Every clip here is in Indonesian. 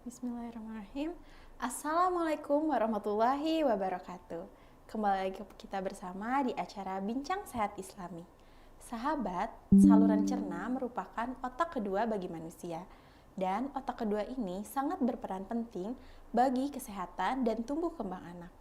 Bismillahirrahmanirrahim. Assalamualaikum warahmatullahi wabarakatuh. Kembali lagi kita bersama di acara Bincang Sehat Islami. Sahabat, saluran cerna merupakan otak kedua bagi manusia. Dan otak kedua ini sangat berperan penting bagi kesehatan dan tumbuh kembang anak.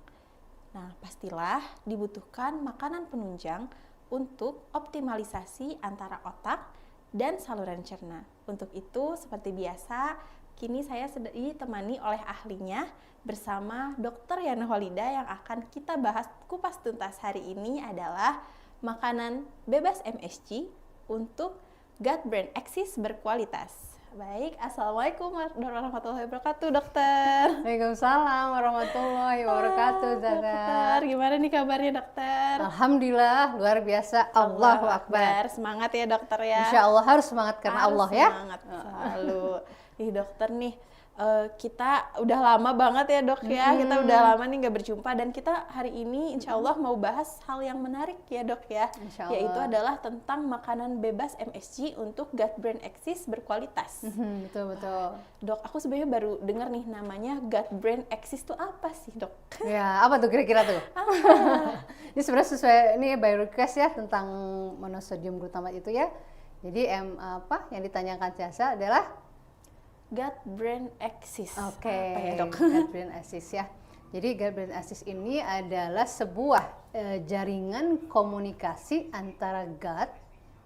Nah, pastilah dibutuhkan makanan penunjang untuk optimalisasi antara otak dan saluran cerna. Untuk itu, seperti biasa, kini saya sudah ditemani oleh ahlinya bersama Dr. Yana Holida yang akan kita bahas kupas tuntas hari ini adalah makanan bebas MSG untuk gut brain axis berkualitas. Baik, Assalamualaikum warahmatullahi wabarakatuh, dokter. Waalaikumsalam warahmatullahi wabarakatuh, Dokter, gimana nih kabarnya, dokter? Alhamdulillah, luar biasa. Allahu Akbar. Semangat ya, dokter ya. Insya Allah harus semangat karena Harus Allah ya. Semangat selalu. Ih, dokter nih, kita udah lama banget ya, dok ya. Kita udah lama nih nggak berjumpa dan kita hari ini insya Allah mau bahas hal yang menarik ya, dok ya. Insya Allah. Yaitu adalah tentang makanan bebas MSG untuk gut brain axis berkualitas. Betul. Dok, aku sebenarnya baru dengar nih namanya gut brain axis itu apa sih, dok? Ya, apa tuh kira-kira tuh? Ini sebenarnya sesuai ini by request ya tentang monosodium glutamate itu ya. Jadi yang ditanyakan jasa adalah Gut brain axis. Oke, Apa ya, dok? gut brain axis ya. Jadi gut brain axis ini adalah sebuah jaringan komunikasi antara gut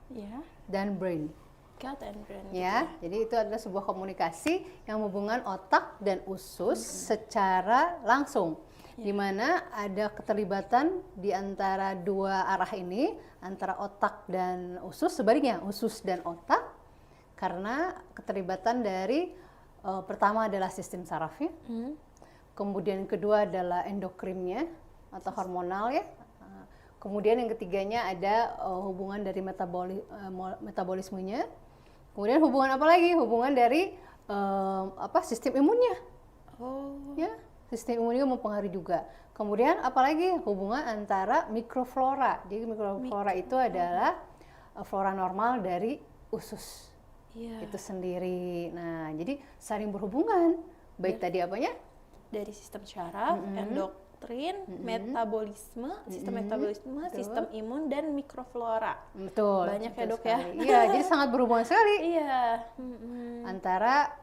Ya, dan brain. gut and brain. Ya, jadi itu adalah sebuah komunikasi yang menghubungkan otak dan usus secara langsung, di mana ada keterlibatan di antara dua arah ini, antara otak dan usus, sebaliknya usus dan otak, karena keterlibatan dari pertama adalah sistem sarafnya, kemudian yang kedua adalah endokrinnya atau hormonal ya. Kemudian yang ketiganya ada hubungan dari metabolismenya. Kemudian hubungan apa lagi? Hubungan dari sistem imunnya. Oh, Ya, sistem imunnya mempengaruhi juga. Kemudian apalagi hubungan antara mikroflora. Jadi mikroflora itu adalah flora normal dari usus iya. itu sendiri. Nah, jadi saling berhubungan. Baik tadi apanya? Dari sistem syaraf, endokrin, metabolisme, sistem metabolisme, Betul. sistem imun dan mikroflora. Betul. Banyak ya, betul dok ya. sekali. Iya, jadi sangat berhubungan sekali Iya. antara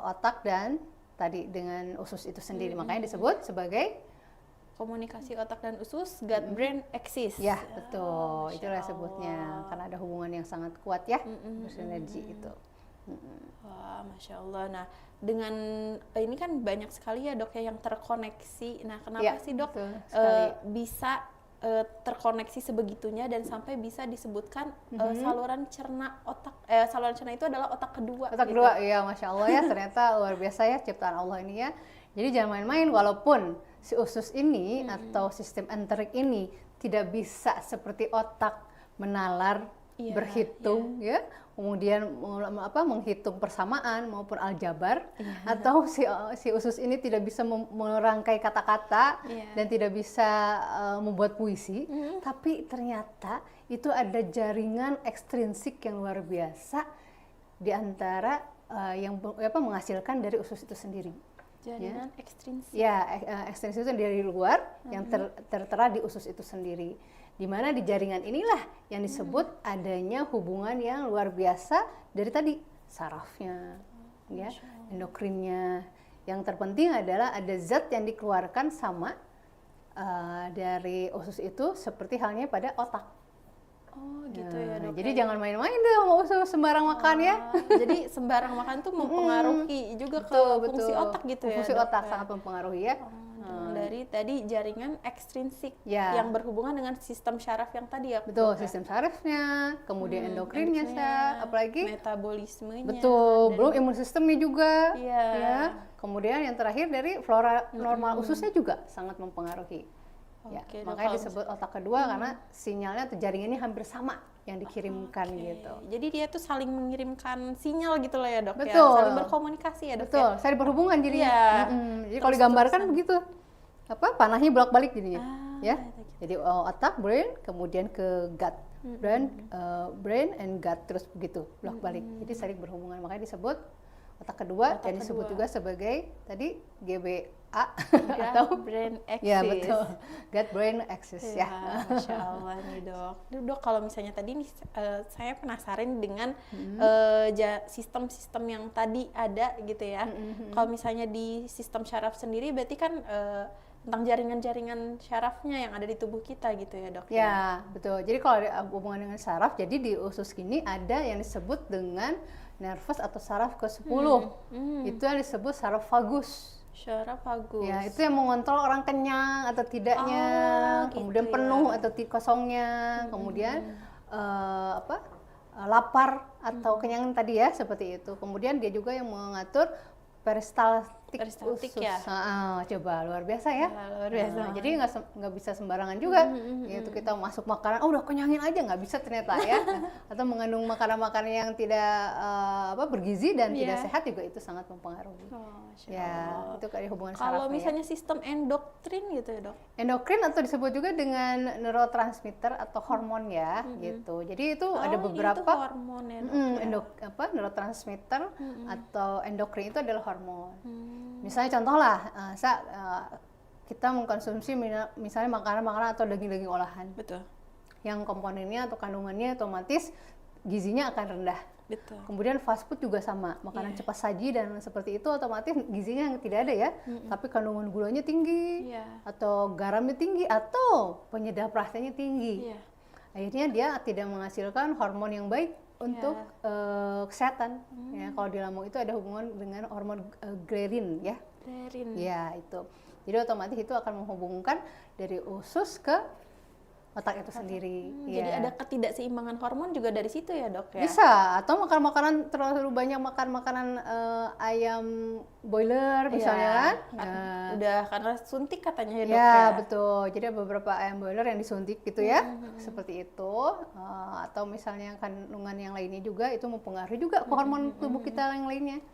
otak dan tadi dengan usus itu sendiri. Makanya disebut sebagai Komunikasi otak dan usus, gut brain axis. ya, betul. Masya Itulah Allah. sebutnya karena ada hubungan yang sangat kuat ya, bersinergi itu. Wah, Masya Allah. Nah, dengan ini kan banyak sekali ya, dok ya, yang terkoneksi. Nah, kenapa Ya, sih, dok, betul sekali. bisa terkoneksi sebegitunya dan sampai bisa disebutkan saluran cerna otak, saluran cerna itu adalah otak kedua. Otak gitu. kedua, ya Masya Allah ya, ternyata luar biasa ya ciptaan Allah ini ya. Jadi jangan main-main, walaupun si usus ini atau sistem enterik ini tidak bisa seperti otak menalar, Iya, berhitung ya, kemudian menghitung persamaan maupun aljabar, atau si usus ini tidak bisa merangkai kata-kata Iya. dan tidak bisa membuat puisi, tapi ternyata itu ada jaringan ekstrinsik yang luar biasa di antara yang menghasilkan dari usus itu sendiri. Jaringan ekstrinsik. Ya, ekstensi itu dari luar yang tertera di usus itu sendiri. Di mana di jaringan inilah yang disebut adanya hubungan yang luar biasa dari tadi sarafnya, ya, endokrinnya. Yang terpenting adalah ada zat yang dikeluarkan sama dari usus itu seperti halnya pada otak. Oh, gitu ya, dok. Jadi jangan main-main deh sama usus, sembarang makan ya. Jadi sembarang makan tuh mempengaruhi juga ke fungsi otak gitu ya. Fungsi dok, otak ya? sangat mempengaruhi ya. Dari tadi jaringan ekstrinsik Ya. yang berhubungan dengan sistem syaraf yang tadi ya. Betul, dok, ya? sistem sarafnya, kemudian endokrinnya, apalagi metabolismenya. betul, belum imun sistemnya juga. Iya. Ya. Kemudian yang terakhir dari flora normal ususnya juga sangat mempengaruhi. Ya, Oke, dok, makanya kalau disebut otak kedua karena sinyalnya atau jaringannya hampir sama yang dikirimkan gitu. Jadi dia tuh saling mengirimkan sinyal gitu lah ya, dok, ya. Betul. Saling berkomunikasi ya, dok. Betul, Ya? saya berhubungan jadinya. Iya. Jadi kalau digambarkan begitu, panahnya bolak-balik jadinya, ya. gitu. Jadi otak, brain, kemudian ke gut, brain and gut terus begitu bolak-balik. Jadi saling berhubungan, makanya disebut otak kedua Otak yang disebut kedua. juga sebagai tadi GBA Gut brain axis. ya betul, gut brain axis Ya, ya. Masya Allah nih dok. Dok, kalau misalnya tadi nih saya penasaran dengan sistem-sistem yang tadi ada gitu ya. Kalau misalnya di sistem syaraf sendiri berarti kan tentang jaringan-jaringan syarafnya yang ada di tubuh kita gitu ya dok? Ya, betul. Jadi kalau ada hubungan dengan saraf, jadi di usus ini ada yang disebut dengan nervus atau saraf ke-10. Itu yang disebut saraf vagus. Syaraf vagus. Ya, itu yang mengontrol orang kenyang atau tidaknya, Oh, kemudian gitu penuh ya. atau kosongnya, kemudian lapar atau kenyang tadi ya, seperti itu. Kemudian dia juga yang mengatur peristaltik Peristaltik usus. ya? Coba luar biasa ya. Ya, luar biasa. Jadi nggak bisa sembarangan juga. Itu kita masuk makanan, udah kenyangin aja, nggak bisa ternyata ya. Atau mengandung makanan-makanan yang tidak bergizi dan tidak sehat juga itu sangat mempengaruhi. Oh, Masya Ya, Allah. itu kayak hubungan Kalau sarafnya. misalnya sistem endokrin gitu ya dok? Endokrin atau disebut juga dengan neurotransmitter atau hormon ya, gitu. Jadi itu ada Itu beberapa hormon ya dok? neurotransmitter atau endokrin itu adalah hormon. Misalnya contoh lah, kita mengkonsumsi misalnya makanan-makanan atau daging-daging olahan Betul. yang komponennya atau kandungannya otomatis gizinya akan rendah. Betul. Kemudian fast food juga sama, makanan cepat saji dan seperti itu otomatis gizinya yang tidak ada ya, tapi kandungan gulanya tinggi, Iya. atau garamnya tinggi, atau penyedap rasanya tinggi. Iya. Akhirnya dia tidak menghasilkan hormon yang baik untuk kesehatan. Ya, kalau di lambung itu ada hubungan dengan hormon ghrelin ya. Ghrelin. Ya itu. Jadi otomatis itu akan menghubungkan dari usus ke otak itu sendiri. Jadi ada ketidakseimbangan hormon juga dari situ ya dok ya? Bisa, atau makan makanan terlalu banyak makan makanan ayam boiler misalnya kan. Udah karena suntik katanya ya dok Ya, ya? betul. Jadi ada beberapa ayam boiler yang disuntik gitu ya. Seperti itu. Atau misalnya kandungan yang lainnya juga itu mempengaruhi juga ke hormon tubuh kita yang lainnya.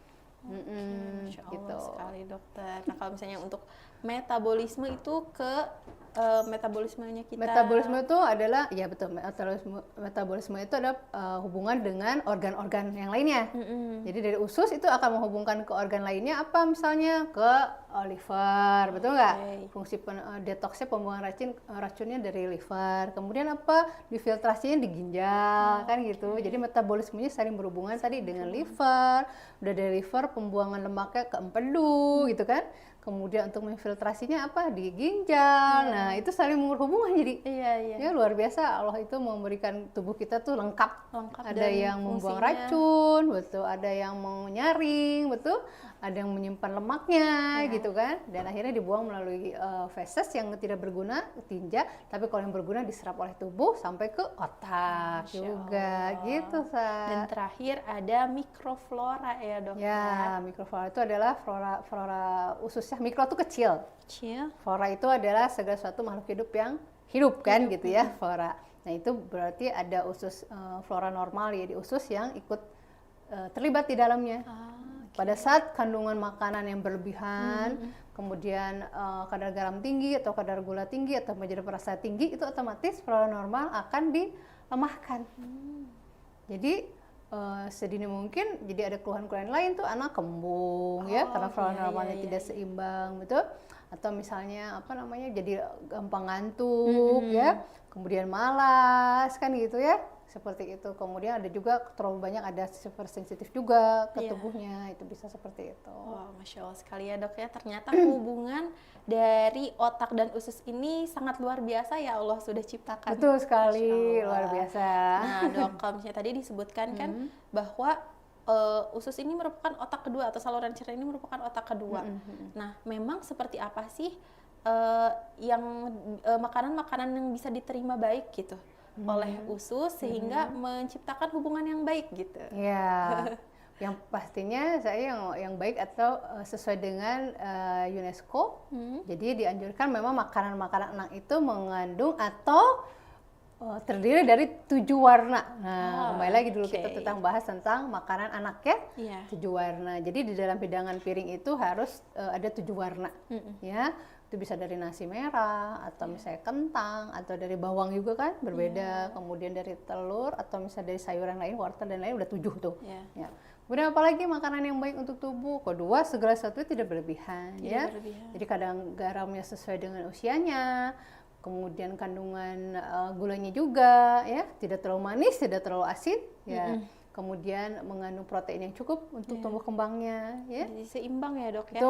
Masya Allah Gitu. sekali dokter. Nah kalau misalnya untuk metabolisme itu ke metabolismenya kita. Metabolisme itu adalah, ya betul, metabolisme itu adalah hubungan dengan organ-organ yang lainnya. Jadi dari usus itu akan menghubungkan ke organ lainnya, apa misalnya ke liver, betul nggak? Fungsi detoksnya, pembuangan racunnya dari liver. Kemudian apa? Difiltrasinya di ginjal, kan gitu. Jadi metabolismenya saling berhubungan tadi dengan liver. Udah dari liver, pembuangan lemaknya ke empedu, gitu kan? Kemudian untuk memfiltrasinya apa? Di ginjal. Nah, itu saling berhubungan jadi. Iya. Ya luar biasa, Allah itu memberikan tubuh kita tuh lengkap. Ada dan yang membuang fungsinya. racun, betul. Ada yang mau nyaring, betul. Ada yang menyimpan lemaknya, gitu kan. Dan akhirnya dibuang melalui feses yang tidak berguna, tinja. Tapi kalau yang berguna diserap oleh tubuh sampai ke otak juga, gitu Dan Sa. terakhir ada mikroflora ya dok Ya, mikroflora itu adalah flora ususnya. Mikro itu kecil. Kecil. Flora itu adalah segala sesuatu makhluk hidup yang hidup kan gitu ya, flora. Nah itu berarti ada usus flora normal ya di usus yang ikut terlibat di dalamnya. Pada saat kandungan makanan yang berlebihan, kemudian kadar garam tinggi atau kadar gula tinggi atau menjadi perasa tinggi, itu otomatis flora normal akan dilemahkan. Jadi sedini mungkin jadi ada keluhan-keluhan lain tuh, anak kembung ya karena flora normalnya tidak seimbang, betul. Atau misalnya apa namanya, jadi gampang ngantuk ya, kemudian malas kan gitu ya, seperti itu. Kemudian ada juga terlalu banyak, ada sensitif juga ke tubuhnya, itu bisa seperti itu. Wah, Masya Allah sekali ya dok ya, ternyata hubungan dari otak dan usus ini sangat luar biasa ya Allah sudah ciptakan. Betul sekali, luar biasa. Nah dok, kalau misalnya tadi disebutkan kan bahwa usus ini merupakan otak kedua atau saluran cerna ini merupakan otak kedua. Nah memang seperti apa sih yang makanan-makanan yang bisa diterima baik gitu oleh usus sehingga menciptakan hubungan yang baik gitu? Ya, yang pastinya saya yang baik atau sesuai dengan UNESCO. Jadi dianjurkan memang makanan-makanan anak itu mengandung atau terdiri dari 7 warna. Nah, kembali lagi dulu kita bahas tentang makanan anak ya. 7 warna. Jadi di dalam hidangan piring itu harus ada 7 warna. Ya, itu bisa dari nasi merah atau misalnya kentang atau dari bawang juga kan berbeda. Kemudian dari telur atau misalnya dari sayuran lain, wortel dan lain udah 7 tuh. Ya. Kemudian apalagi makanan yang baik untuk tubuh. Kedua, segala sesuatu tidak berlebihan, Tidak ya. berlebihan. Jadi kadang garamnya sesuai dengan usianya, kemudian kandungan gulanya juga, ya, tidak terlalu manis, tidak terlalu asin, ya. Kemudian mengandung protein yang cukup untuk tumbuh kembangnya, ya. Jadi seimbang ya dok ya.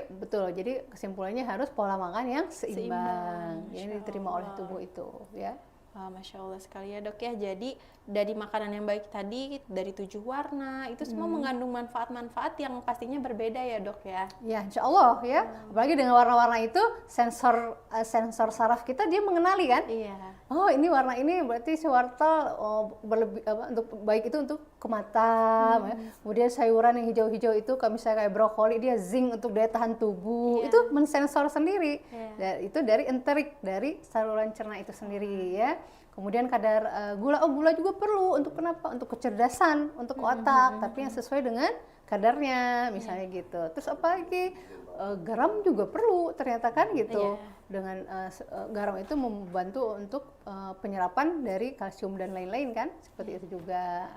Betul. Jadi kesimpulannya harus pola makan yang seimbang, yang Masya diterima oleh Allah. tubuh itu, ya. Wah, Masya Allah sekali ya dok ya. Jadi dari makanan yang baik tadi, dari 7 warna, itu semua mengandung manfaat-manfaat yang pastinya berbeda ya dok ya. Ya, insya Allah ya. Apalagi dengan warna-warna itu, sensor saraf kita dia mengenali kan. Iya. Oh, ini warna ini berarti si wortel untuk baik itu untuk ke mata. Ya. Kemudian sayuran yang hijau-hijau itu, kalau misalnya kayak brokoli, dia zinc untuk daya tahan tubuh. Iya. Itu mensensor sendiri. Iya. Dan itu dari enterik, dari saluran cerna itu sendiri ya. Kemudian kadar gula, gula juga perlu untuk kenapa? Untuk kecerdasan, untuk otak, tapi yang sesuai dengan kadarnya, misalnya gitu. Terus apa lagi? Garam juga perlu, ternyata kan gitu. Iya. Dengan garam itu membantu untuk penyerapan dari kalsium dan lain-lain kan, seperti itu juga.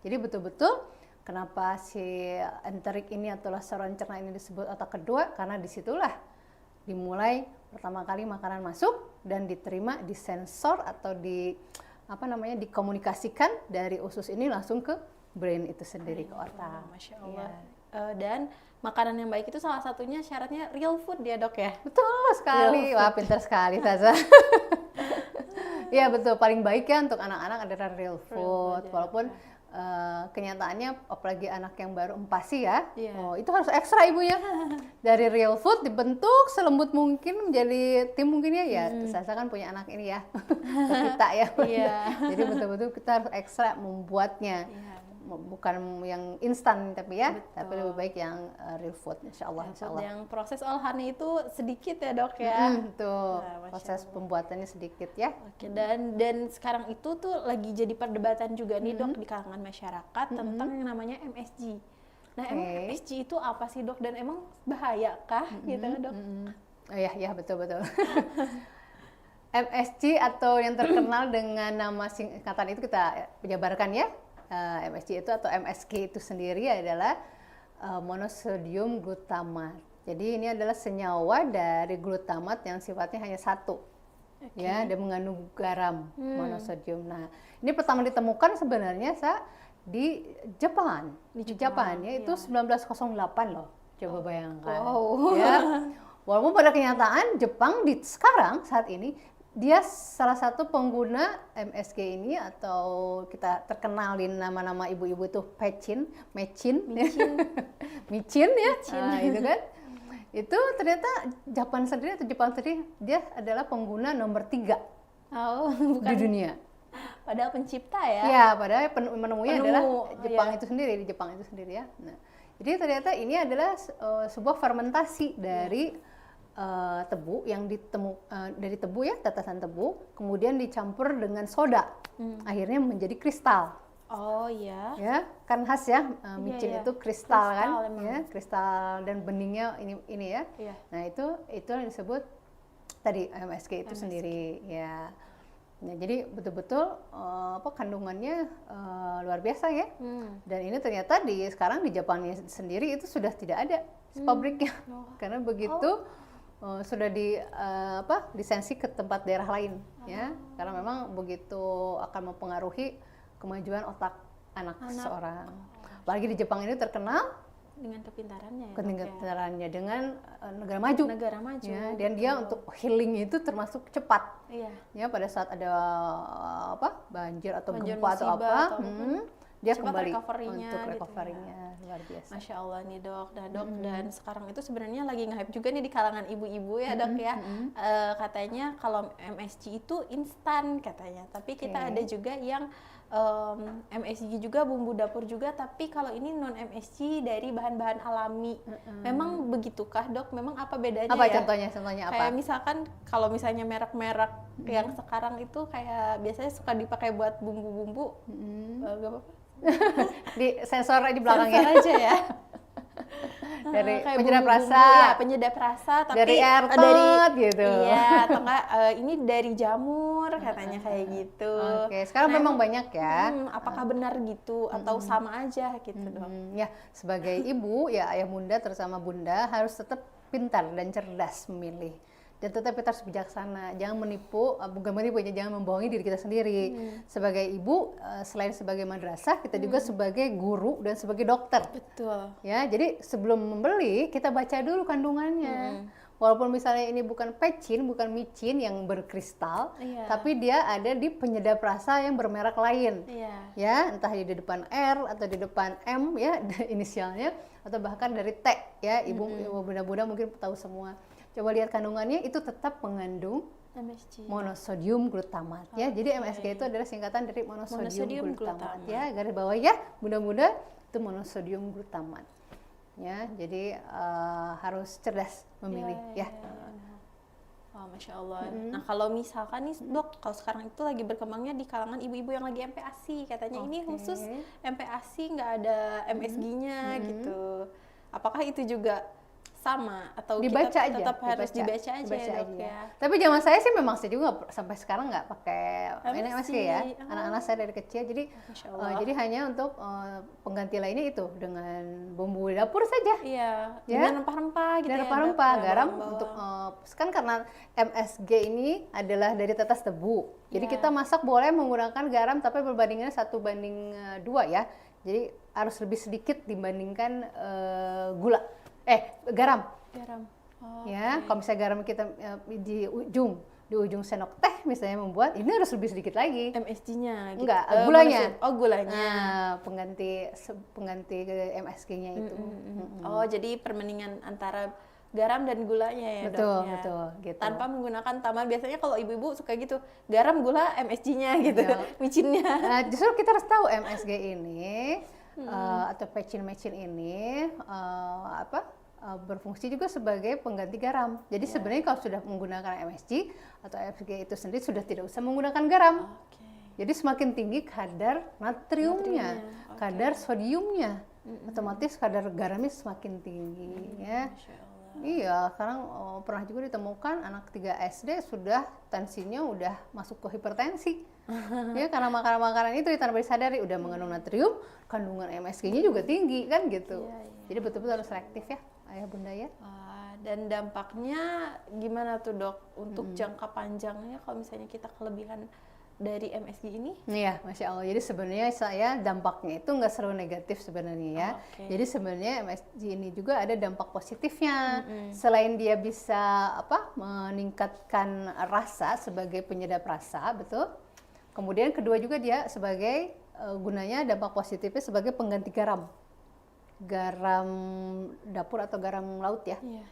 Jadi betul-betul kenapa si enterik ini atau saluran cerna ini disebut otak kedua, karena disitulah dimulai pertama kali makanan masuk dan diterima, disensor atau dikomunikasikan dari usus ini langsung ke brain itu sendiri, ke otak. Masya Allah. Ya. Dan makanan yang baik itu salah satunya syaratnya real food ya dok ya. Betul sekali, wah pintar sekali Taza. Iya betul, paling baik ya untuk anak-anak adalah real food, ya, walaupun kenyataannya apalagi anak yang baru empasi ya, Iya. itu harus ekstra ibunya. Dari real food dibentuk selembut mungkin menjadi tim mungkin ya, Taza kan punya anak ini ya, kita ya. Iya. Jadi betul-betul kita harus ekstra membuatnya. Iya. Bukan yang instan tapi ya, Betul. tapi lebih baik yang real food, insya Allah. Yang proses olahannya itu sedikit ya dok ya. Tuh, Nah, Masya proses pembuatannya sedikit ya. Oke, dan sekarang itu tuh lagi jadi perdebatan juga nih dok di kalangan masyarakat tentang yang namanya MSG. Nah, emang MSG itu apa sih dok, dan emang bahaya kah gitu kan dok? Oh ya betul. MSG atau yang terkenal dengan nama singkatan itu kita jabarkan ya. MSG itu atau MSG itu sendiri adalah monosodium glutamat. Jadi ini adalah senyawa dari glutamat yang sifatnya hanya satu, ya, dan mengandung garam monosodium. Nah, ini pertama ditemukan sebenarnya di Jepang. Di Jepang ya, itu 1908 loh. Coba bayangkan. Wow. Ya. Walaupun pada kenyataan Jepang sekarang saat ini dia salah satu pengguna MSG ini, atau kita terkenalin nama-nama ibu-ibu itu micin ya, itu kan. Itu ternyata Jepang sendiri dia adalah pengguna nomor 3 Bukan di dunia. padahal pencipta ya. Ya, padahal penemunya adalah Jepang iya. itu sendiri, di Jepang itu sendiri ya. Nah, jadi ternyata ini adalah sebuah fermentasi dari tebu yang dari tebu ya, tatasan tebu, kemudian dicampur dengan soda, akhirnya menjadi kristal. Oh iya. Ya, kan khas ya, micin iya. itu kristal kan, Kristal ya, kristal dan beningnya ini ya. Iya. Nah itu yang disebut tadi MSG itu sendiri ya. Nah, jadi betul-betul kandungannya luar biasa ya. Dan ini ternyata sekarang di Jepang sendiri itu sudah tidak ada pabriknya, karena begitu sudah lisensi ke tempat daerah lain ya, karena memang begitu akan mempengaruhi kemajuan otak anak seseorang. Apalagi di Jepang ini terkenal dengan kepintarannya ya. Kepintarannya dengan negara maju. Negara maju. Ya, dan dia untuk healing itu termasuk cepat. Iya. Ya, pada saat ada banjir atau Banjir, gempa atau musibah apa, atau dia cepat kembali recovery-nya untuk gitu recovery-nya. Luar biasa. Masya Allah nih dok. Nah dok, dan sekarang itu sebenarnya lagi nge-hype juga nih di kalangan ibu-ibu ya dok ya. Katanya kalau MSG itu instan katanya, tapi kita ada juga yang MSG juga, bumbu dapur juga, tapi kalau ini non MSG dari bahan-bahan alami. Memang begitukah dok? Memang apa bedanya Apa ya? contohnya apa? Kayak misalkan kalau misalnya merek-merek yang sekarang itu kayak biasanya suka dipakai buat bumbu-bumbu, gak apa-apa. Di sensor di belakangnya. Sensor aja ya. dari kayak penyedap bumbu-bumbu, rasa, ya, penyedap rasa, tapi dari air dari tot gitu. iya, atau enggak ini dari jamur katanya kayak gitu. Oke, sekarang memang banyak ya. Apakah benar gitu atau sama aja gitu, Dok? Ya, sebagai ibu ya ayah bunda terutama bunda harus tetap pintar dan cerdas memilih. Dan tetap kita harus bijaksana, jangan menipu, bukan menipu ya, jangan membohongi diri kita sendiri. Sebagai ibu, selain sebagai madrasah, kita juga sebagai guru dan sebagai dokter. Betul. Ya, jadi sebelum membeli kita baca dulu kandungannya. Walaupun misalnya ini bukan pecin, bukan micin yang berkristal, Iya. tapi dia ada di penyedap rasa yang bermerek lain. Iya. Ya, entah di depan R atau di depan M ya inisialnya, atau bahkan dari T ya, ibu bunda-bunda mungkin tahu semua. Coba lihat kandungannya, itu tetap mengandung MSG. monosodium glutamat ya. Jadi MSG itu adalah singkatan dari Monosodium monosodium glutamat glutamat. ya. Garis bawah ya, bunda-bunda itu monosodium glutamat. Ya, jadi harus cerdas memilih ya. Oh, Masya Allah. Nah, kalau misalkan nih, Dok, kalau sekarang itu lagi berkembangnya di kalangan ibu-ibu yang lagi MPASI, katanya ini khusus MPASI nggak ada MSG-nya gitu. Apakah itu juga sama atau Dibaca kita aja, tetap harus dibaca aja ya, Dok ya? Tapi zaman saya sih memang saya juga sampai sekarang nggak pakai ini MSG ya. MSG. Anak-anak saya dari kecil, jadi Masya Allah. jadi hanya untuk pengganti lainnya itu dengan bumbu dapur saja. Iya, Ya. dengan rempah-rempah gitu Dan ya, rempah-rempah, Dok, garam bawang-bawang. untuk kan karena MSG ini adalah dari tetes tebu. Jadi Iya. kita masak boleh menggunakan garam tapi perbandingannya 1:2 ya. Jadi harus lebih sedikit dibandingkan garam. garam. Oh, Ya, kalau misalnya garam kita di ujung sendok teh misalnya membuat, ini harus lebih sedikit lagi. MSG-nya gitu. Enggak, gulanya. Oh, gulanya. Nah, pengganti ke MSG-nya itu. Oh, jadi permendingan antara garam dan gulanya ya, Betul, Dok ya. betul, gitu. Tanpa menggunakan tambahan. Biasanya kalau ibu-ibu suka gitu, garam, gula, MSG-nya gitu, Iya. micinnya. Nah, justru kita harus tahu MSG ini atau pecin-mecin ini berfungsi juga sebagai pengganti garam. Jadi sebenarnya kalau sudah menggunakan MSG atau MSG itu sendiri sudah tidak usah menggunakan garam. Oke. Jadi semakin tinggi kadar natriumnya, Natriumnya, kadar sodiumnya, otomatis kadar garamnya semakin tinggi ya. Masya Allah. Iya, sekarang pernah juga ditemukan anak 3 SD sudah tensinya udah masuk ke hipertensi. Ya, karena makanan-makanan itu tanpa disadari udah mengandung natrium, kandungan MSG-nya juga tinggi kan gitu. Iya, iya. Jadi betul-betul harus selektif ya, ayah bunda ya. Dan dampaknya gimana tuh, Dok, untuk jangka panjangnya kalau misalnya kita kelebihan dari MSG ini? Iya, Masya Allah. Jadi sebenarnya saya dampaknya itu nggak selalu negatif sebenarnya ya. Oke. Jadi sebenarnya MSG ini juga ada dampak positifnya. Selain dia bisa meningkatkan rasa sebagai penyedap rasa, betul. Kemudian kedua juga dia sebagai gunanya dampak positifnya sebagai pengganti garam. Garam dapur atau garam laut ya. Iya.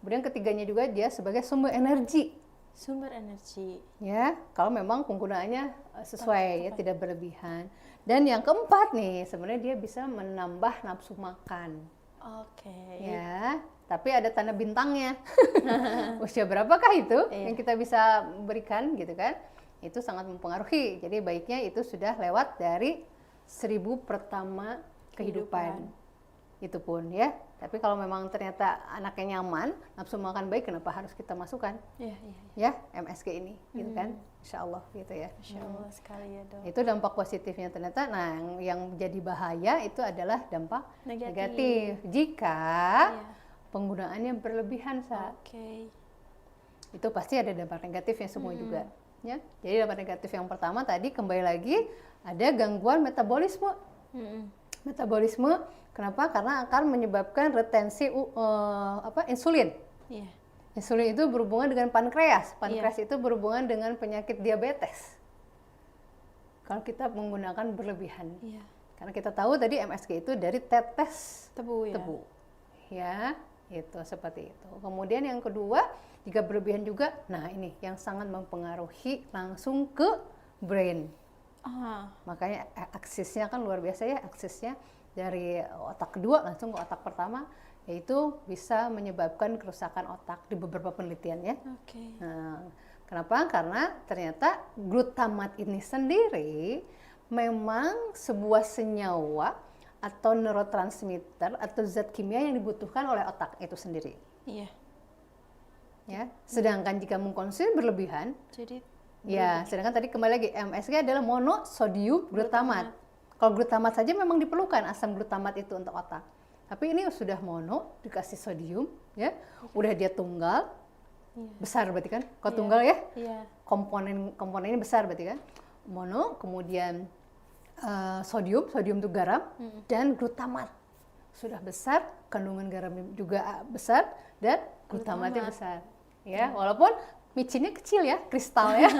Kemudian ketiganya juga dia sebagai sumber energi. Sumber energi. Ya, kalau memang penggunaannya sesuai ya, tidak berlebihan. Dan yang keempat nih, sebenarnya dia bisa menambah nafsu makan. Oke. Ya, tapi ada tanda bintangnya. Usia berapakah itu yang kita bisa berikan gitu kan? Itu sangat mempengaruhi. Jadi baiknya itu sudah lewat dari 1000 pertama kehidupan. Itu pun ya. Tapi kalau memang ternyata anaknya nyaman, nafsu makan baik, kenapa harus kita masukkan? Iya, iya. Ya, MSG ini, gitu kan? Insya Allah gitu ya. Masya Allah sekali ya, Dok. Itu dampak positifnya ternyata. Nah, yang jadi bahaya itu adalah dampak negatif. Jika penggunaannya berlebihan saat Oke. itu pasti ada dampak negatifnya semua juga. Ya, jadi dampak negatif yang pertama tadi kembali lagi ada gangguan metabolisme. Metabolisme, kenapa? Karena akan menyebabkan retensi insulin. Iya. Insulin itu berhubungan dengan pankreas. Pankreas itu berhubungan dengan penyakit diabetes. Kalau kita menggunakan berlebihan. Iya. Karena kita tahu tadi MSG itu dari tetes Tebu ya. tebu. Ya, itu seperti itu. Kemudian yang kedua, jika berlebihan juga, nah ini yang sangat mempengaruhi langsung ke brain. Makanya aksesnya kan luar biasa ya, aksesnya dari otak kedua langsung ke otak pertama, yaitu bisa menyebabkan kerusakan otak di beberapa penelitian ya. Oke. Nah, kenapa? Karena ternyata glutamat ini sendiri memang sebuah senyawa atau neurotransmitter atau zat kimia yang dibutuhkan oleh otak itu sendiri. Iya. Ya, sedangkan jika mengkonsumsi berlebihan, Jadi ya, sedangkan tadi kembali lagi MSG adalah monosodium glutamat. Kalau glutamat saja memang diperlukan asam glutamat itu untuk otak. Tapi ini sudah mono dikasih sodium, ya, udah dia tunggal, besar berarti kan? Kalau tunggal ya, iya. komponennya besar berarti kan? Mono, kemudian sodium itu garam, dan glutamat sudah besar, kandungan garam juga besar dan glutamatnya besar. Ya, walaupun micinnya kecil ya, kristal ya.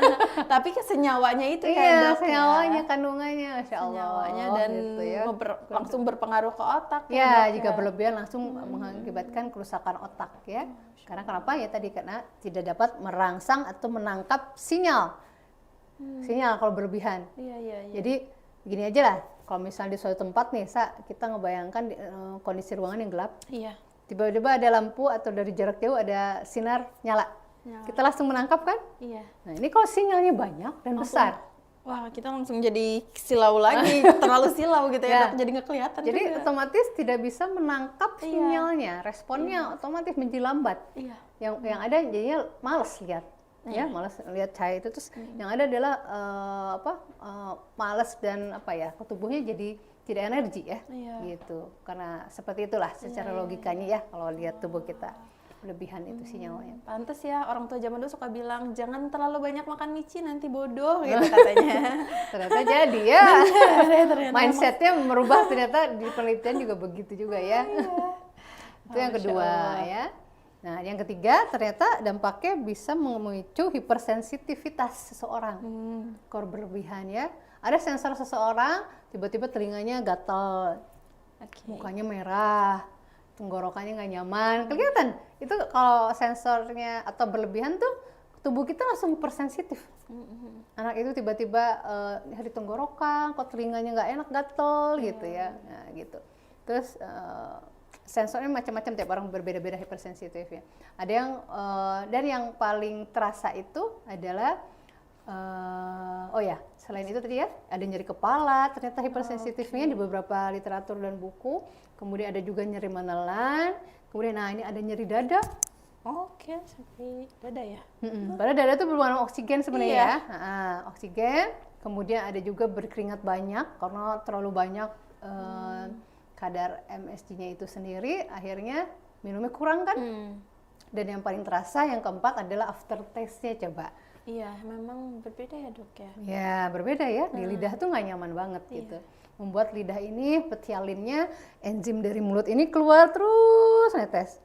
Tapi senyawanya itu ya, Iya, Dok, senyawanya, kandungannya, Masya Allah. senyawanya dan gitu ya. langsung berpengaruh ke otak. Ya, Dok, jika berlebihan langsung mengakibatkan kerusakan otak ya. Karena kenapa ya tadi? Karena tidak dapat merangsang atau menangkap sinyal. Sinyal kalau berlebihan. Iya. Jadi gini aja lah, kalau misalnya di suatu tempat nih, kita ngebayangkan kondisi ruangan yang gelap. Iya. Tiba-tiba ada lampu atau dari jarak jauh ada sinar nyala. Kita langsung menangkap kan? Iya. Nah ini kalau sinyalnya banyak dan besar. Wah, kita langsung jadi silau lagi, terlalu silau gitu ya, Dok. Jadi nggak kelihatan. Jadi juga. otomatis tidak bisa menangkap Iya. sinyalnya, responnya otomatis menjadi lambat. Iya. Yang ada jadinya males lihat, ya males lihat cahaya itu. Terus yang ada adalah males dan tubuhnya jadi tidak energi ya, gitu. Karena seperti itulah secara logikanya ya kalau lihat tubuh kita berlebihan itu sinyalnya. Pantes ya, orang tua zaman dulu suka bilang jangan terlalu banyak makan micin nanti bodoh gitu katanya. Ternyata jadi ya. Ternyata Mindsetnya merubah, ternyata di penelitian juga begitu juga ya. Itu yang kedua ya. Nah, yang ketiga ternyata dampaknya bisa memicu hipersensitivitas seseorang. Kalau berlebihan ya. Ada sensor seseorang tiba-tiba telinganya gatal, mukanya merah, tenggorokannya nggak nyaman, kelihatan. Itu kalau sensornya atau berlebihan tuh tubuh kita langsung hipersensitif. Anak itu tiba-tiba di tenggorokan, kok telinganya nggak enak, gatel gitu ya. Nah, gitu. Terus sensornya macam-macam, tiap orang berbeda-beda hipersensitifnya. Ada yang dan yang paling terasa itu adalah selain itu tadi ya, ada nyeri kepala, ternyata hipersensitifnya di beberapa literatur dan buku. Kemudian ada juga nyeri menelan. Kemudian ini ada nyeri dada. Oke, sampai dada ya. Padahal dada itu berwarna oksigen sebenarnya ya. Oksigen. Kemudian ada juga berkeringat banyak karena terlalu banyak kadar MSG-nya itu sendiri, akhirnya minumnya kurang kan. Dan yang paling terasa yang keempat adalah aftertaste-nya coba. Iya, memang berbeda ya, Dok ya. Ya, berbeda ya. Di lidah tuh nggak nyaman banget gitu. Membuat lidah ini, petialinnya, enzim dari mulut ini keluar terus netes.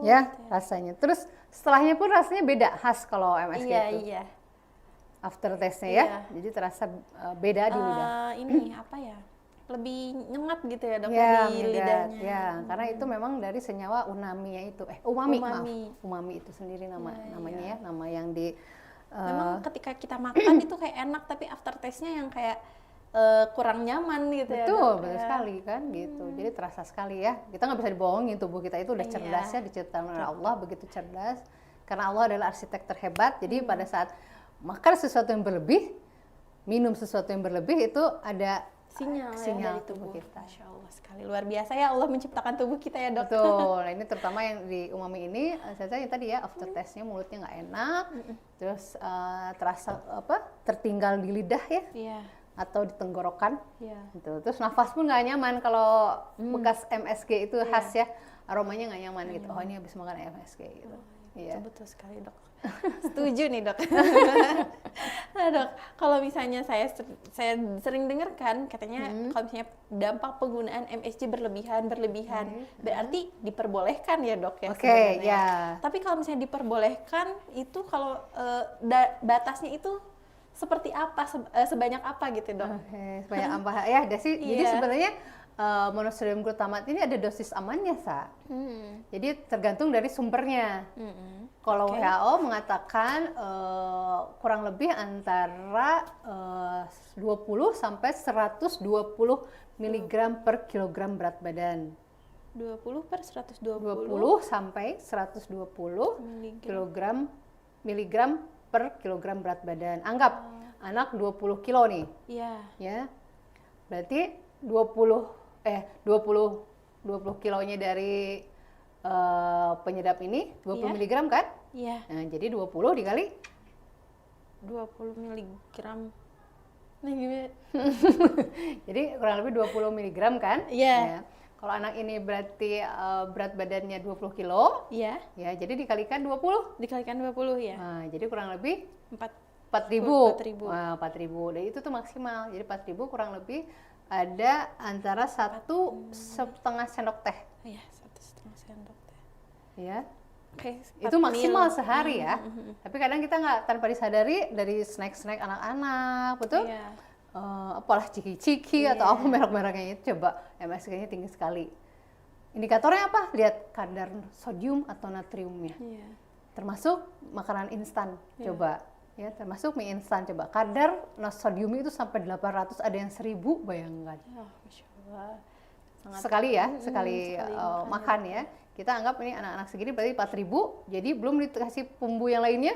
Ya, rasanya. Terus setelahnya pun rasanya beda, khas kalau MSG itu. Iya. Aftertaste-nya ya. Jadi terasa beda di lidah. Ini apa ya? Lebih nyengat gitu ya, Dok, Ya, di beda. lidahnya. Ya, karena itu memang dari senyawa umami itu. Umami, maaf. Umami itu sendiri namanya ya, nama yang di memang ketika kita makan itu kayak enak, tapi aftertaste-nya yang kayak kurang nyaman gitu ya. Betul sekali kan gitu. Jadi terasa sekali ya. Kita nggak bisa dibohongin, tubuh kita itu udah cerdas ya, diciptakan oleh Allah begitu cerdas. Karena Allah adalah arsitek terhebat. Jadi pada saat makan sesuatu yang berlebih, minum sesuatu yang berlebih itu ada sinyal dari tubuh kita. Masya Allah sekali, luar biasa ya Allah menciptakan tubuh kita ya, Dok. Betul. Nah, ini terutama yang di umami ini, saya yang tadi ya aftertaste-nya mulutnya nggak enak, terus terasa tertinggal di lidah ya. Iya. Atau di tenggorokan, Iya. gitu. Terus nafas pun nggak nyaman kalau bekas MSG itu khas ya, aromanya nggak nyaman gitu. Oh ini habis makan MSG gitu. Iya. Betul sekali, Dok. Setuju nih, Dok. Nah, Dok, kalau misalnya saya sering dengar kan katanya kalau misalnya dampak penggunaan MSG berlebihan, berarti diperbolehkan ya, Dok ya. Oke, ya. Tapi kalau misalnya diperbolehkan itu kalau batasnya itu seperti apa, sebanyak apa gitu, Dok? Oke, sebanyak apa ya, Desi. Jadi sebenarnya monosodium glutamat ini ada dosis amannya, Sa. Jadi tergantung dari sumbernya. Kalau WHO mengatakan kurang lebih antara 20 sampai 120 mg per kilogram berat badan. 20 per 120? 20 sampai 120 miligram per kilogram berat badan. Anggap anak 20 kilo nih. Iya. Ya. Berarti 20 20 kilonya dari penyedap ini 20 Iya. miligram kan? Iya, Nah, jadi 20 dikali 20 miligram. Nah, gimana? jadi kurang lebih 20 miligram kan? Iya. Ya. Kalau anak ini berarti berat badannya 20 kilo, Iya, ya jadi dikalikan 20. dikalikan 20 ya. Nah, jadi kurang lebih 4.000. 4.000. Nah, 4.000. Dan itu tuh maksimal. Jadi 4.000 kurang lebih ada antara 1,5 sendok teh. Iya, 1,5 sendok teh. Ya. Oke, Itu 4 maksimal mil. sehari ya. Tapi kadang kita nggak tanpa disadari dari snack-snack anak-anak, betul? Iya. Apalah ciki-ciki atau apa merek-mereknya itu, coba MSG-nya tinggi sekali. Indikatornya apa? Lihat kadar sodium atau natriumnya. Iya. Termasuk makanan instan, coba. Ya, termasuk mie instan, coba. Kadar sodiumnya itu sampai 800, ada yang 1000, bayangkan. Oh, Masya Allah. Sangat Sekali ya, sekali sekali makan ya. Kita anggap ini anak-anak segini berarti 4.000, jadi belum dikasih bumbu yang lainnya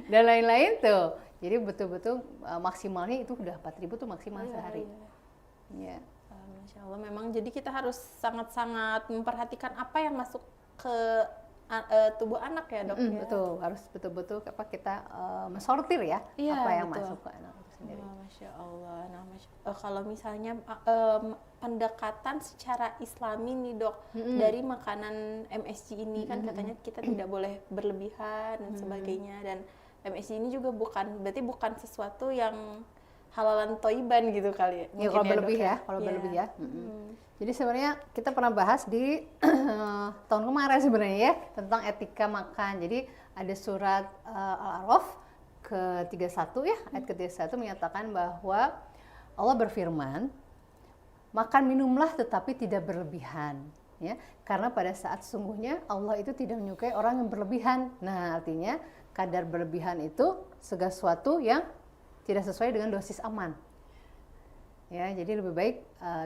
dan lain-lain tuh. Jadi betul-betul maksimalnya itu udah 4.000 tuh maksimal sehari. Iya. Ya. Masya Allah, memang jadi kita harus sangat-sangat memperhatikan apa yang masuk ke tubuh anak ya dok ya. Betul, harus betul-betul kita mensortir ya, Iya, apa yang betul. masuk ke anak itu sendiri. Wah, Masya Allah. Nah, kalau misalnya pendekatan secara Islami nih dok, dari makanan MSG ini kan katanya kita tidak boleh berlebihan dan sebagainya, dan MSG ini juga berarti bukan sesuatu yang halalan toiban gitu kali ya? Ya kalau berlebih ya, kalau berlebih ya. Jadi sebenarnya kita pernah bahas di tahun kemarin sebenarnya ya tentang etika makan. Jadi ada surat Al-A'raf ke-31 ya, ayat ke-31 menyatakan bahwa Allah berfirman, makan minumlah tetapi tidak berlebihan, ya. Karena pada saat sesungguhnya Allah itu tidak menyukai orang yang berlebihan. Nah, artinya kadar berlebihan itu segala sesuatu yang tidak sesuai dengan dosis aman. Ya, jadi lebih baik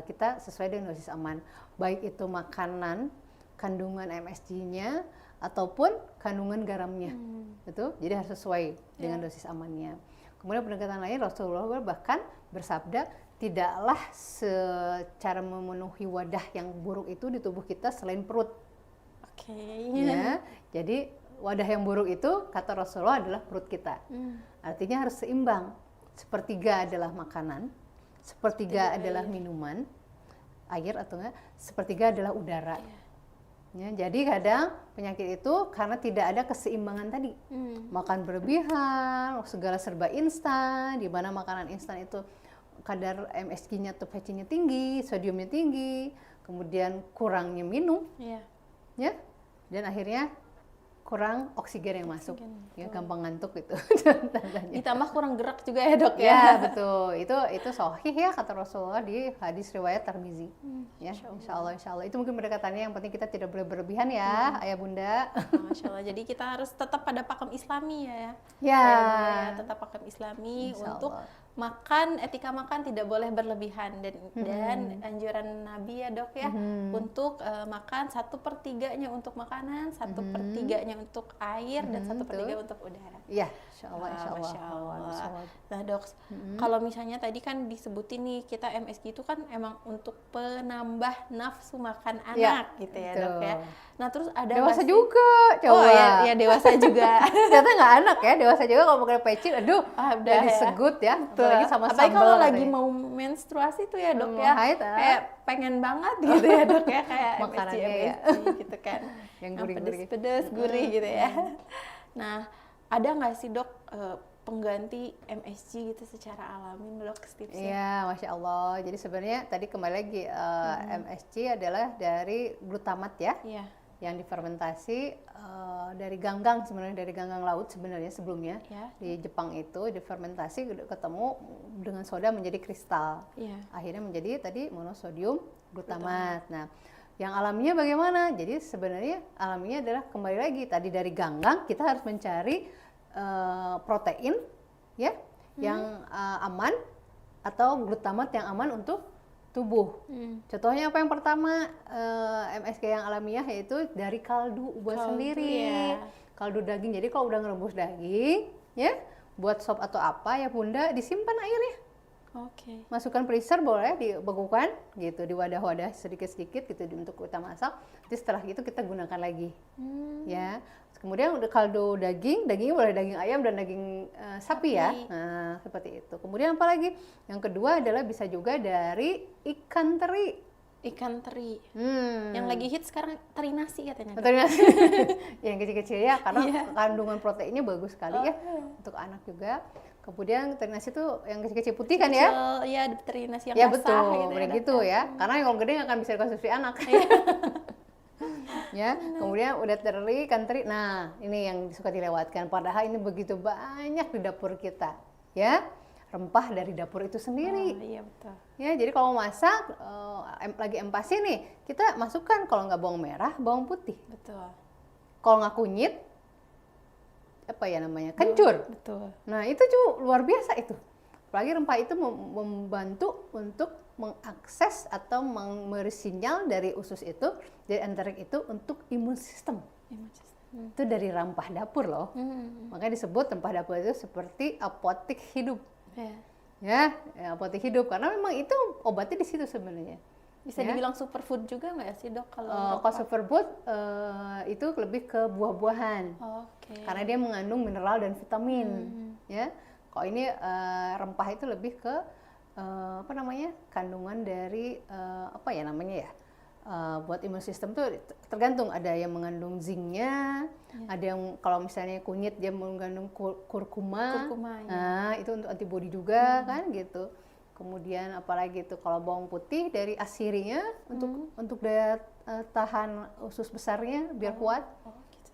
kita sesuai dengan dosis aman. Baik itu makanan, kandungan MSG-nya ataupun kandungan garamnya. Betul? Jadi harus sesuai dengan dosis amannya. Kemudian pendekatan lain Rasulullah bahkan bersabda, tidaklah secara memenuhi wadah yang buruk itu di tubuh kita selain perut. Oke. Ya, jadi wadah yang buruk itu kata Rasulullah adalah perut kita. Artinya harus seimbang. Sepertiga adalah makanan, sepertiga adalah minuman, air atau enggak, sepertiga adalah udara. Ya, jadi kadang penyakit itu karena tidak ada keseimbangan tadi. Makan berlebihan, segala serba instan, di mana makanan instan itu kadar MSG-nya atau PC-nya tinggi, sodiumnya tinggi, kemudian kurangnya minum, ya, dan akhirnya kurang oksigen yang masuk, ya gampang ngantuk itu. Ditambah kurang gerak juga ya dok ya. Betul, itu sahih ya kata Rasulullah di hadis riwayat Tirmizi. Ya, insya Allah itu mungkin pendekatannya, yang penting kita tidak boleh berlebihan ya, ayah bunda. Masya Allah, jadi kita harus tetap pada pakem Islami ya. Ya, tetap pakem Islami Insya untuk Allah. makan, etika makan tidak boleh berlebihan, dan anjuran Nabi ya dok ya, untuk makan 1/3-nya untuk makanan, 1/3-nya untuk air, dan 1/3 untuk udara. Iya, insya Allah. Masya Allah. Nah dok, kalau misalnya tadi kan disebutin nih, kita MSG itu kan emang untuk penambah nafsu makan anak gitu ya dok ya. Nah terus ada dewasa juga, coba. Oh ya dewasa juga. Ternyata nggak anak ya, dewasa juga kalau makan pecin, aduh, udah disegut ya. Apalagi sama apalagi sambal. kalau lagi mau menstruasi tuh ya dok ya, haid, kayak pengen banget gitu ya dok ya, kayak makanannya ya. gitu kan, yang gurih-gurih, pedes-pedes, gurih gitu ya. Nah ada nggak sih dok pengganti MSG gitu secara alami dok tipsnya? Iya, Masya Allah. Jadi sebenarnya tadi kembali lagi MSG adalah dari glutamat ya. Iya. Yang difermentasi dari ganggang, sebenarnya dari ganggang laut sebenarnya sebelumnya. Di Jepang itu difermentasi ketemu dengan soda menjadi kristal. Akhirnya menjadi tadi monosodium glutamat. Nah, yang alaminya bagaimana? Jadi sebenarnya alaminya adalah kembali lagi tadi dari ganggang kita harus mencari protein ya yang aman atau glutamat yang aman untuk tubuh. Contohnya apa yang pertama, MSG yang alamiah yaitu dari kaldu buat sendiri. Kaldu daging. Jadi kalau udah ngerebus daging ya buat sop atau apa ya bunda, disimpan airnya. Oke. Masukkan freezer, boleh dibekukan gitu di wadah-wadah sedikit-sedikit gitu untuk kita masak. Jadi setelah itu kita gunakan lagi. Ya. Kemudian udah kaldu dagingnya boleh daging ayam dan daging sapi ya. Nah, seperti itu. Kemudian apa lagi? Yang kedua adalah bisa juga dari ikan teri. Ikan teri. Yang lagi hit sekarang teri nasi katanya. Teri nasi. Yang kecil-kecil ya, karena kandungan proteinnya bagus sekali ya untuk anak juga. Kemudian teri nasi itu yang kecil-kecil putih kan ya? Iya, teri nasi yang Ya basah betul, gitu begitu ya. Karena yang kalau gede nggak akan bisa dikonsumsi anak. Ya, kemudian udah teri, ikan teri. Nah, ini yang suka dilewatkan. Padahal ini begitu banyak di dapur kita, ya. Rempah dari dapur itu sendiri. Iya betul. Ya, jadi kalau masak lagi empasi nih, kita masukkan kalau nggak bawang merah, bawang putih. Betul. Kalau nggak kunyit, apa ya namanya, kencur. Betul. Nah itu juga luar biasa itu. Apalagi rempah itu membantu untuk mengakses atau memberi sinyal dari usus itu, dari enterik itu untuk imun sistem. Itu dari rempah dapur loh. Makanya disebut rempah dapur itu seperti apotek hidup. Ya, apotek hidup karena memang itu obatnya di situ sebenarnya. Bisa dibilang superfood juga nggak ya sih dok? Kalau superfood itu lebih ke buah-buahan. Karena dia mengandung mineral dan vitamin. Ya, kalau ini rempah itu lebih ke apa namanya, kandungan dari apa ya namanya ya? Buat imun sistem tuh tergantung, ada yang mengandung zincnya, ada yang kalau misalnya kunyit dia mengandung kurkuma. Nah itu untuk antibodi juga kan gitu. Kemudian apalagi itu kalau bawang putih dari asirinya untuk daya tahan usus besarnya biar kuat.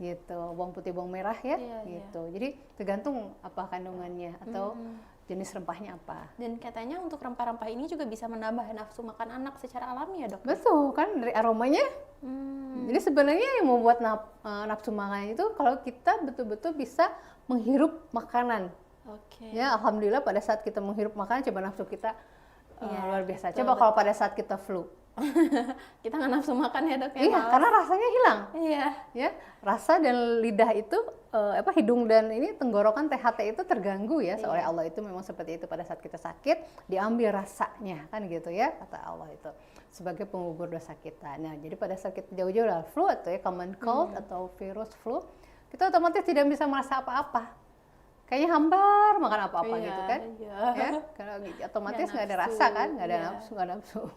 Gitu. Bawang putih, bawang merah ya gitu. Jadi tergantung apa kandungannya atau jenis rempahnya apa. Dan katanya untuk rempah-rempah ini juga bisa menambah nafsu makan anak secara alami ya dok? Betul kan, dari aromanya. Jadi sebenarnya yang membuat nafsu makan itu kalau kita betul-betul bisa menghirup makanan. Ya, alhamdulillah pada saat kita menghirup makanan, coba nafsu kita luar biasa. Coba kalau pada saat kita flu, kita nggak nafsu makan ya dok? Iya, karena rasanya hilang. Iya. Ya, rasa dan lidah itu, hidung dan ini tenggorokan THT itu terganggu ya. Oleh Allah itu memang seperti itu pada saat kita sakit, diambil rasanya kan gitu ya, kata Allah itu sebagai penggugur dosa kita. Nah, jadi pada saat kita jauh-jauh dari flu atau ya common cold atau virus flu, kita otomatis tidak bisa merasa apa-apa. Kayaknya hambar makan apa-apa gitu kan, ya karena otomatis nggak ada rasa kan, nggak ada nafsu.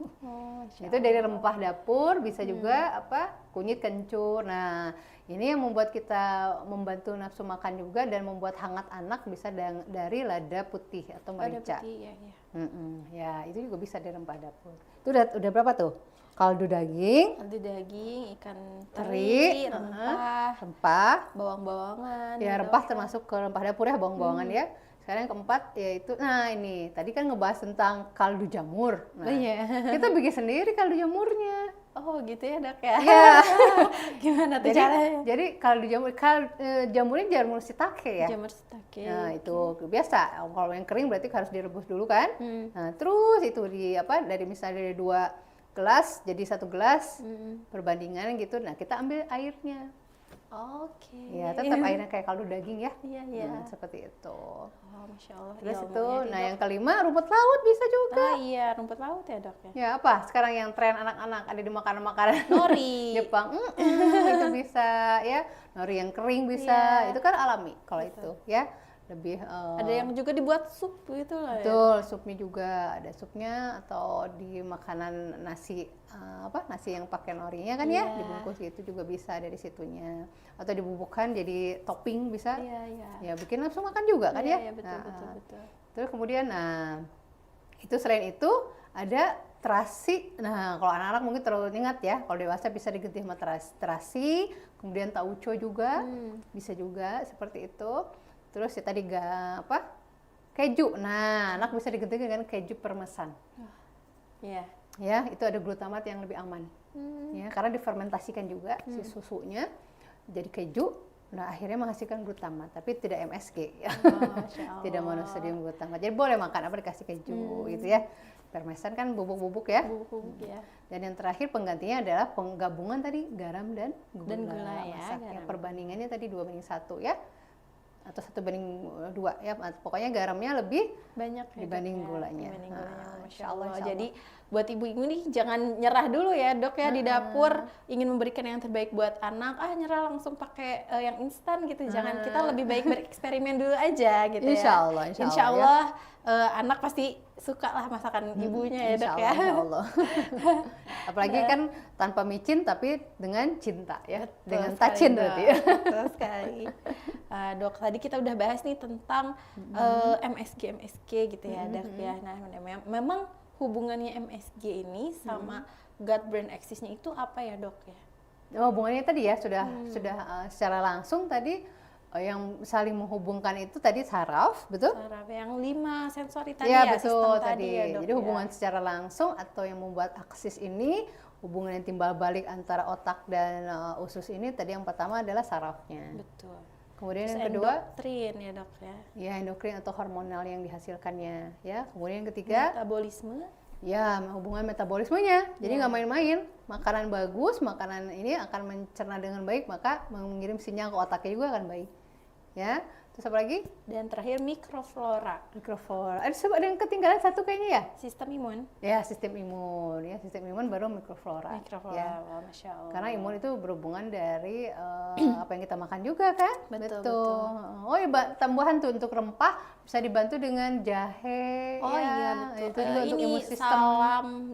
Itu dari rempah dapur, bisa juga kunyit, kencur. Nah ini yang membuat kita membantu nafsu makan juga dan membuat hangat anak bisa dari lada putih atau merica. Ya itu juga bisa dari rempah dapur. Itu udah berapa tuh? Kaldu daging, ikan teri, rempah, bawang-bawangan. Ya rempah termasuk ke rempah dapur ya, bawang-bawangan ya. Sekarang yang keempat yaitu, nah ini tadi kan ngebahas tentang kaldu jamur. Nah, kita bikin sendiri kaldu jamurnya. Oh gitu ya dok ya? Iya. Gimana tuh caranya? Jadi kaldu jamurnya jamur shiitake ya. Jamur shiitake. Nah itu biasa. Kalau yang kering berarti harus direbus dulu kan. Nah terus itu dari misalnya dari 2 gelas jadi 1 gelas perbandingan gitu. Nah kita ambil airnya. Ya tetap airnya kayak kaldu daging ya. Iya. Seperti itu. Masya Allah. Terus itu, nah yang kelima rumput laut bisa juga. Iya rumput laut ya dok ya. Ya apa? Sekarang yang tren anak-anak ada di makanan-makanan nori Jepang, itu bisa ya. Nori yang kering bisa. Itu kan alami kalau itu ya. Lebih ada yang juga dibuat sup gitu lah. Betul, supnya juga ada supnya atau di makanan nasi nasi yang pakai norinya kan ya, dibungkus gitu juga bisa dari situnya. Atau dibubukkan jadi topping bisa. Ya bikin nafsu makan juga kan ya. Betul. Terus kemudian itu selain itu ada terasi. Nah, kalau anak-anak mungkin terlalu ingat ya. Kalau dewasa bisa diganti sama terasi, kemudian tauco juga. Bisa juga seperti itu. Terus ya tadi keju. Nah, anak bisa diganti dengan keju permesan. Ya, itu ada glutamat yang lebih aman. Ya, karena difermentasikan juga si susunya jadi keju. Nah, akhirnya menghasilkan glutamat, tapi tidak MSG. Tidak monosodium glutamat. Jadi boleh makan dikasih keju gitu ya. Parmesan kan bubuk-bubuk ya. Dan yang terakhir penggantinya adalah penggabungan tadi garam dan gula ya. Perbandingannya tadi 2:1 ya. atau 1:2 ya. Pokoknya garamnya lebih Banyak ya, dibanding Dok, ya. gulanya. Dibanding gulanya, Nah, Masya Allah. insya Allah. Jadi buat ibu-ibu nih jangan nyerah dulu ya Dok ya, di dapur ingin memberikan yang terbaik buat anak, nyerah langsung pakai yang instan gitu. Jangan, kita lebih baik bereksperimen dulu aja gitu Insya ya. Allah, Insya Allah anak pasti suka lah masakan ibunya ya Dok ya. Insya Allah. Apalagi kan tanpa micin tapi dengan cinta ya, Betul dengan sekali, tacin Dok. berarti. Betul sekali. Dok, tadi kita udah bahas nih tentang MSG gitu ya Dok ya. Nah, memang hubungannya MSG ini sama gut brain axis-nya itu apa ya Dok ya? Hubungannya tadi ya sudah secara langsung tadi yang saling menghubungkan itu tadi saraf, betul? Saraf yang 5 sensori tadi Ya, ya, betul sistem tadi. ya Dok Jadi ya. hubungan secara langsung atau yang membuat aksis ini, hubungan yang timbal balik antara otak dan usus ini tadi yang pertama adalah sarafnya. Betul. Kemudian Terus yang kedua, endokrin ya Dok ya. ya endokrin atau hormonal yang dihasilkannya, ya. Kemudian yang ketiga, Metabolisme. ya hubungan metabolismenya. Jadi nggak main-main. Makanan bagus, makanan ini akan mencerna dengan baik, maka mengirim sinyal ke otaknya juga akan baik. Ya. Terus apa lagi? Dan terakhir mikroflora, Mikroflora. Ada yang ketinggalan satu kayaknya ya? sistem imun. Ya, sistem imun. Ya, sistem imun baru mikroflora. Mikroflora, Ya. wah, Masya Allah. Karena imun itu berhubungan dari apa yang kita makan juga kan? Betul. Oh ya, tambahan tuh untuk rempah bisa dibantu dengan jahe. Oh ya. iya betul. Itu juga untuk Ini imun sistem.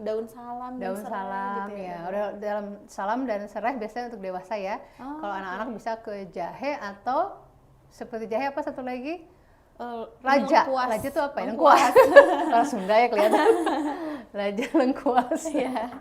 daun salam, dan Daun serai salam gitu ya. Udah dalam salam dan serai biasanya untuk dewasa ya. Kalau anak-anak bisa ke jahe atau seperti jahe apa satu lagi? Raja. lengkuas. Raja itu apa ya? Lengkuas. Kalau Sunda ya kelihatan. Raja lengkuas. Iya.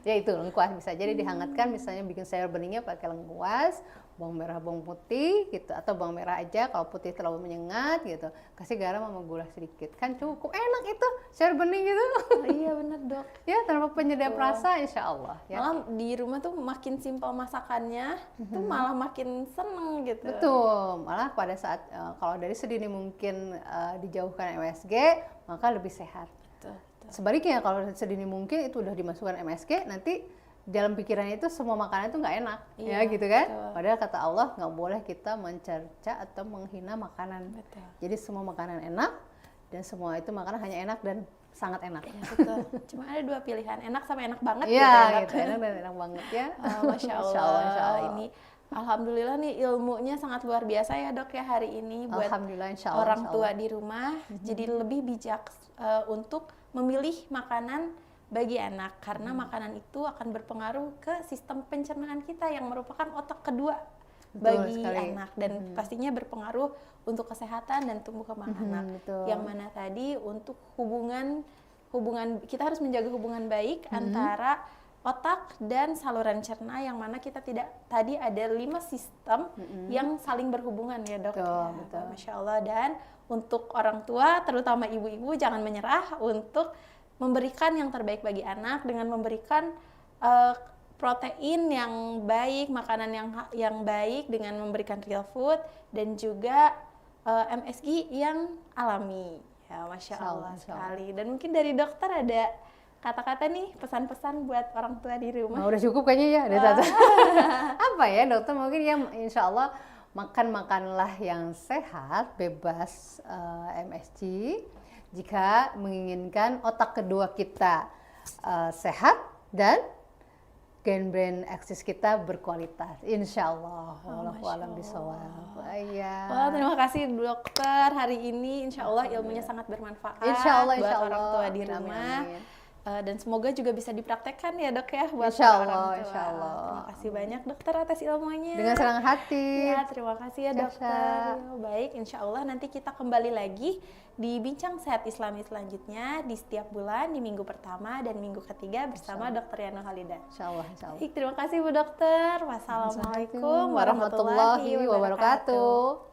Ya itu lengkuas bisa jadi dihangatkan, misalnya bikin sayur beningnya pakai lengkuas, bawang merah, bawang putih gitu, atau bawang merah aja kalau putih terlalu menyengat gitu. Kasih garam sama gula sedikit. Kan cukup enak itu sayur bening gitu. Oh, iya benar Dok. Ya, tanpa penyedap rasa insya Allah ya. Malah di rumah tuh makin simpel masakannya, tuh malah makin seneng gitu. Betul, malah pada saat kalau dari sedini mungkin dijauhkan MSG, maka lebih sehat. Betul. Sebaliknya kalau sedini mungkin itu udah dimasukkan MSG, nanti dalam pikirannya itu semua makanan itu nggak enak, Iya, ya gitu kan? betul. Padahal kata Allah nggak boleh kita mencerca atau menghina makanan. Betul. Jadi semua makanan enak dan semua itu makanan hanya enak dan sangat enak. Ya, betul. Cuma ada 2 pilihan, enak sama enak banget Iya, gitu ya, Dok. gitu, enak dan enak banget ya. Masya Allah. Insya Allah, insya Allah. Ini alhamdulillah nih ilmunya sangat luar biasa ya Dok ya hari ini buat Alhamdulillah, insya Allah, orang insya tua Allah. di rumah. Jadi lebih bijak untuk memilih makanan bagi anak karena makanan itu akan berpengaruh ke sistem pencernaan kita yang merupakan otak kedua Betul bagi sekali. anak dan pastinya berpengaruh untuk kesehatan dan tumbuh kembang anak. betul. Yang mana tadi untuk hubungan kita harus menjaga hubungan baik antara otak dan saluran cerna, yang mana kita tadi ada 5 sistem yang saling berhubungan ya Dok. Betul, Ya, betul. Masya Allah. Dan untuk orang tua terutama ibu-ibu jangan menyerah untuk memberikan yang terbaik bagi anak dengan memberikan protein yang baik, makanan yang baik dengan memberikan real food dan juga MSG yang alami. Ya, Masya Allah sekali. Dan mungkin dari dokter ada kata-kata nih, pesan-pesan buat orang tua di rumah. Udah cukup kayaknya ya, ada satu. Apa ya dokter, mungkin ya insya Allah makanlah yang sehat, bebas MSG. Jika menginginkan otak kedua kita sehat dan brain axis kita berkualitas, insya Allah. Wallahu a'lam bishawab. Iya. Wah, terima kasih dokter hari ini. Insya Allah ilmunya sangat bermanfaat Insya Allah, buat insya orang Allah. tua di Amin, rumah. amin. Dan semoga juga bisa dipraktekkan ya Dok ya buat Insya para Allah, orang tua. insya Allah. Terima kasih banyak dokter atas ilmunya. Dengan senang hati. Ya, terima kasih ya dokter. Ya, baik, insya Allah nanti kita kembali lagi di Bincang Sehat Islami selanjutnya di setiap bulan di minggu pertama dan minggu ketiga bersama Dr. Yana Halida. Insya Allah, insya Allah. Baik, terima kasih Bu Dokter. Wassalamualaikum warahmatullahi wabarakatuh.